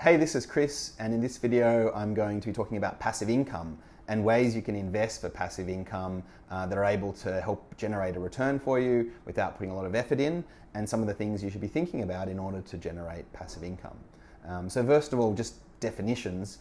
Hey, this is Chris, and in this video I'm going to be talking about passive income and ways you can invest for passive income that are able to help generate a return for you without putting a lot of effort in, and some of the things you should be thinking about in order to generate passive income. So first of all, just definitions.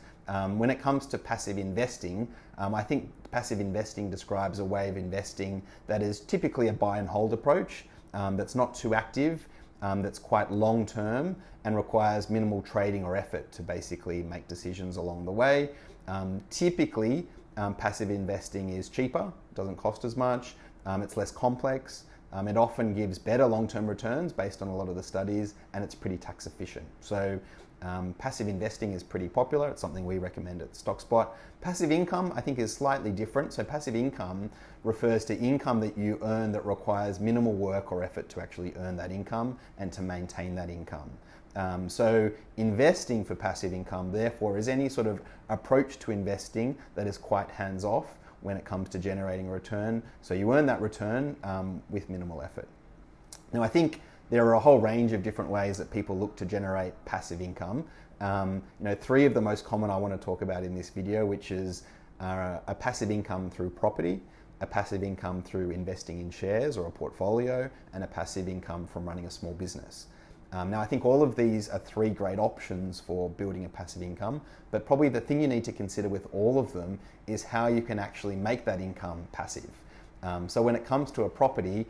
When it comes to passive investing, I think passive investing describes a way of investing that is typically a buy and hold approach, that's not too active, that's quite long term and requires minimal trading or effort to basically make decisions along the way. Typically, passive investing is cheaper, doesn't cost as much, it's less complex, it often gives better long-term returns based on a lot of the studies, and it's pretty tax efficient. So passive investing is pretty popular. It's something we recommend at Stockspot. Passive income, I think, is slightly different. So passive income refers to income that you earn that requires minimal work or effort to actually earn that income and to maintain that income. So investing for passive income, therefore, is any sort of approach to investing that is quite hands-off when it comes to generating a return. So you earn that return with minimal effort. Now, I think there are a whole range of different ways that people look to generate passive income. Three of the most common I want to talk about in this video, which is a passive income through property, a passive income through investing in shares or a portfolio, and a passive income from running a small business. Now, I think all of these are three great options for building a passive income, but probably the thing you need to consider with all of them is how you can actually make that income passive. So when it comes to a property,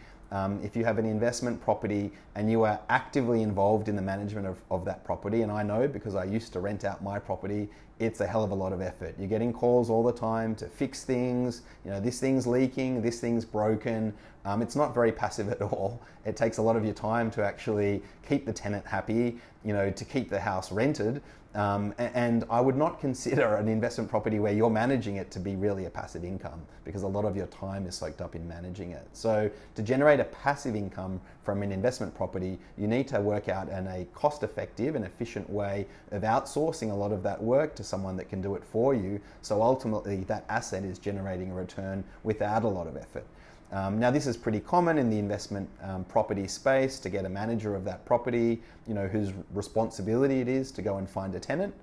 if you have an investment property and you are actively involved in the management of that property, and I know because I used to rent out my property, it's a hell of a lot of effort. You're getting calls all the time to fix things, this thing's leaking, this thing's broken. It's not very passive at all. It takes a lot of your time to actually keep the tenant happy, to keep the house rented. And I would not consider an investment property where you're managing it to be really a passive income, because a lot of your time is soaked up in managing it. So to generate a passive income from an investment property, you need to work out in a cost-effective and efficient way of outsourcing a lot of that work to someone that can do it for you. So ultimately that asset is generating a return without a lot of effort. Now, this is pretty common in the investment property space, to get a manager of that property, whose responsibility it is to go and find a tenant.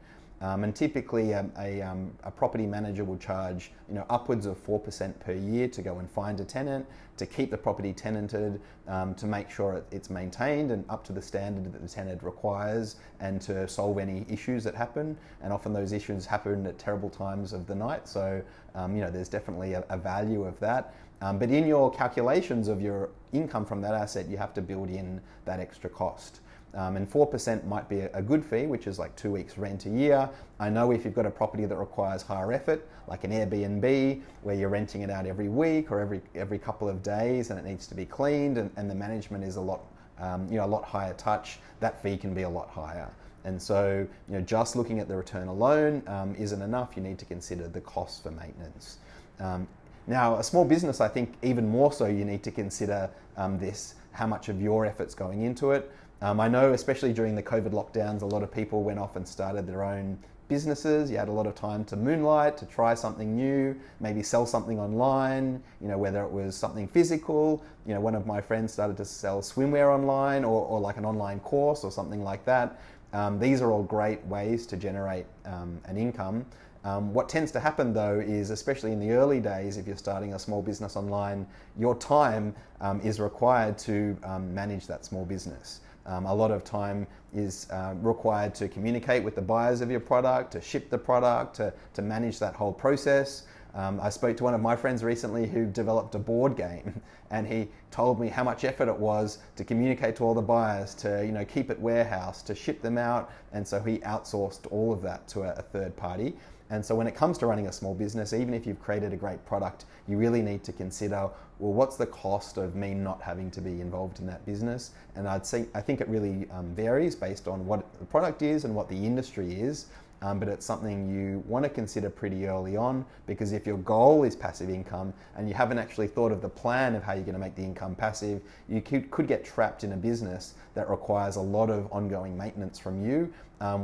And typically a property manager will charge upwards of 4% per year to go and find a tenant, to keep the property tenanted, to make sure it's maintained and up to the standard that the tenant requires, and to solve any issues that happen. And often those issues happen at terrible times of the night. So there's definitely a value of that. But in your calculations of your income from that asset, you have to build in that extra cost. And 4% might be a good fee, which is like 2 weeks rent a year. I know if you've got a property that requires higher effort, like an Airbnb, where you're renting it out every week or every couple of days, and it needs to be cleaned, and the management is a lot higher touch, that fee can be a lot higher. And so, just looking at the return alone isn't enough. You need to consider the cost for maintenance. Now, a small business, I think even more so, you need to consider how much of your effort's going into it. I know, especially during the COVID lockdowns, a lot of people went off and started their own businesses. You had a lot of time to moonlight, to try something new, maybe sell something online, whether it was something physical. One of my friends started to sell swimwear online, or like an online course or something like that. These are all great ways to generate an income. What tends to happen though is, especially in the early days, if you're starting a small business online, your time is required to manage that small business. A lot of time is required to communicate with the buyers of your product, to ship the product, to manage that whole process. I spoke to one of my friends recently who developed a board game, and he told me how much effort it was to communicate to all the buyers, to keep it warehoused, to ship them out, and so he outsourced all of that to a third party. And so when it comes to running a small business, even if you've created a great product, you really need to consider, well, what's the cost of me not having to be involved in that business? And I think it really varies based on what the product is and what the industry is. But it's something you want to consider pretty early on, because if your goal is passive income and you haven't actually thought of the plan of how you're going to make the income passive, you could get trapped in a business that requires a lot of ongoing maintenance from you,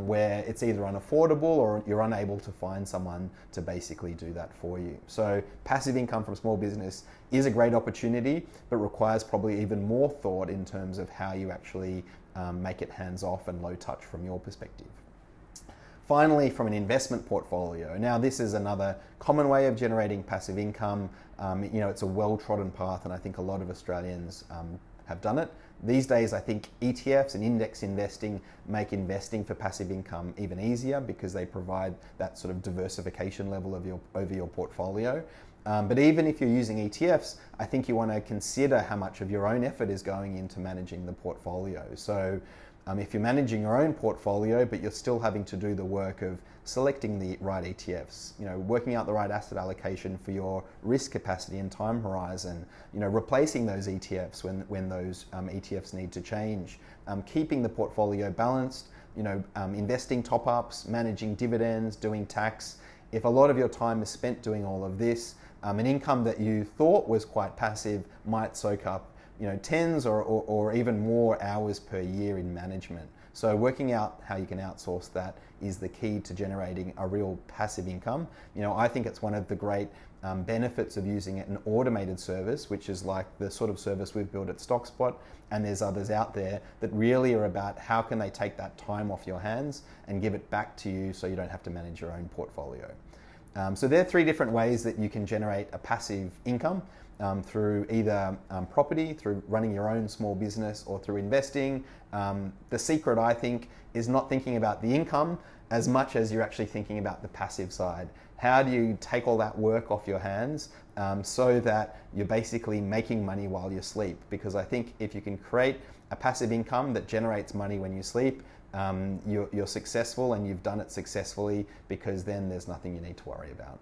where it's either unaffordable or you're unable to find someone to basically do that for you. So passive income from small business is a great opportunity, but requires probably even more thought in terms of how you actually make it hands-off and low touch from your perspective. Finally, from an investment portfolio. Now, this is another common way of generating passive income. It's a well-trodden path, and I think a lot of Australians have done it. These days, I think ETFs and index investing make investing for passive income even easier because they provide that sort of diversification level of over your portfolio. But even if you're using ETFs, I think you want to consider how much of your own effort is going into managing the portfolio. So if you're managing your own portfolio, but you're still having to do the work of selecting the right ETFs, working out the right asset allocation for your risk capacity and time horizon, replacing those ETFs when those ETFs need to change, keeping the portfolio balanced, investing top-ups, managing dividends, doing tax. If a lot of your time is spent doing all of this, an income that you thought was quite passive might soak up tens or even more hours per year in management. So working out how you can outsource that is the key to generating a real passive income. I think it's one of the great benefits of using an automated service, which is like the sort of service we've built at Stockspot, and there's others out there that really are about how can they take that time off your hands and give it back to you so you don't have to manage your own portfolio. So there are 3 different ways that you can generate a passive income. Through either property, through running your own small business, or through investing. The secret, I think, is not thinking about the income as much as you're actually thinking about the passive side. How do you take all that work off your hands so that you're basically making money while you sleep? Because I think if you can create a passive income that generates money when you sleep, you're successful, and you've done it successfully, because then there's nothing you need to worry about.